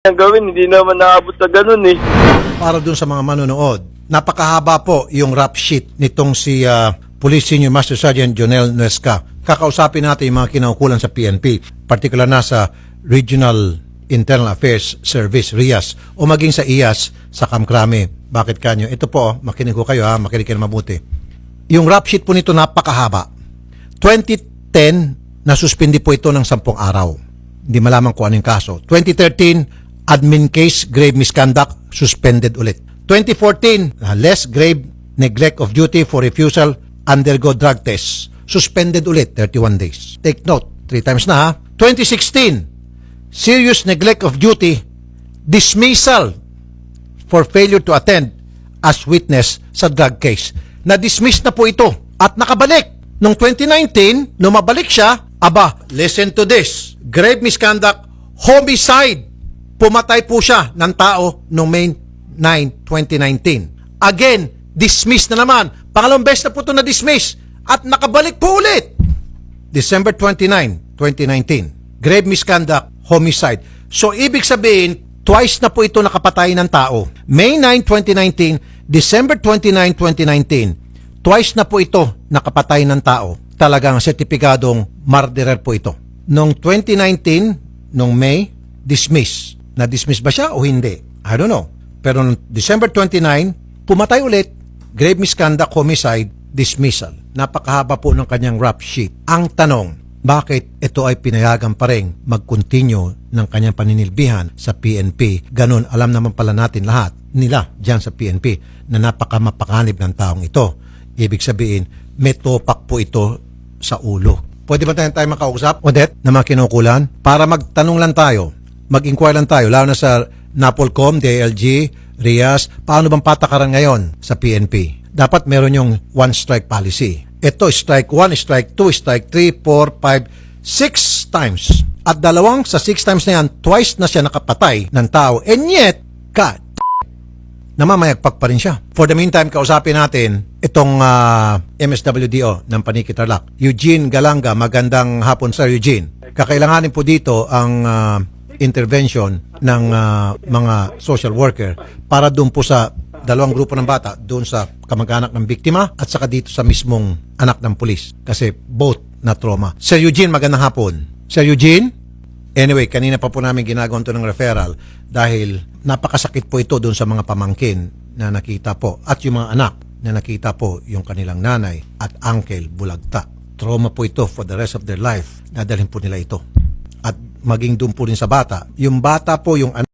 ang gawin, hindi naman naabot sa ganun eh. Para dun sa mga manonood, napakahaba po yung rap sheet nitong si Police Senior Master Sergeant Jonel Nuesca. Kakausapin natin yung mga kinaukulan sa PNP, particular na sa Regional Internal Affairs Service, RIAS, o maging sa IAS sa Kamkrame. Bakit kanyo? Ito po, makinig ko kayo makinig kayo mabuti. Yung rap sheet po nito napakahaba. 2010, nasuspindi po ito ng 10 araw. Hindi malaman kung anong kaso. 2013, admin case, grave misconduct, suspended ulit. 2014, less grave neglect of duty for refusal, undergo drug test, suspended ulit, 31 days. Take note, 3 times na 2016, serious neglect of duty, dismissal for failure to attend as witness sa drug case. Na-dismiss na po ito at nakabalik. Noong 2019, nung mabalik siya, listen to this, grave misconduct, homicide. Pumatay po siya ng tao noong May 9, 2019. Again, dismiss na naman. Pangalawang beses na po ito na-dismiss. At nakabalik po ulit. December 29, 2019. Grave misconduct, homicide. So, ibig sabihin, twice na po ito nakapatay ng tao. May 9, 2019, December 29, 2019. Twice na po ito nakapatay ng tao. Talagang sertipikadong murderer po ito. Noong 2019, noong May, dismiss. Na-dismiss ba siya o hindi? I don't know. Pero noong December 29, pumatay ulit, grave misconduct, homicide, dismissal. Napakahaba po ng kanyang rap sheet. Ang tanong, bakit ito ay pinayagan pa rin mag-continue ng kanyang paninilbihan sa PNP? Ganon, alam naman pala natin lahat, nila dyan sa PNP, na napakamapakanib ng taong ito. Ibig sabihin, may topak po ito sa ulo. Pwede ba tayo makausap, Odette, na mga kinukulan? Para magtanong lang tayo, mag-inquire lang tayo, lalo na sa NAPOLCOM, DILG, RIAS, paano bang patakaran ngayon sa PNP? Dapat meron yung one strike policy. Ito, strike 1, strike 2, strike 3, 4, 5, 6 times. At dalawang sa 6 times na yan, twice na siya nakapatay ng tao. And yet, God, namamayagpag pa rin siya. For the meantime, kausapin natin itong MSWDO ng Paniki Tarlac. Eugene Galanga, magandang hapon Sir Eugene. Kakailanganin po dito ang intervention ng mga social worker para doon po sa dalawang grupo ng bata, doon sa kamag-anak ng biktima at saka dito sa mismong anak ng pulis kasi both na trauma. Sir Eugene, magandang hapon. Sir Eugene? Anyway, kanina pa po namin ginagawa ito ng referral dahil napakasakit po ito doon sa mga pamangkin na nakita po at yung mga anak na nakita po yung kanilang nanay at uncle bulagta. Trauma po ito for the rest of their life. Dadalhin po nila ito. At maging doon po rin sa bata. Yung bata po, yung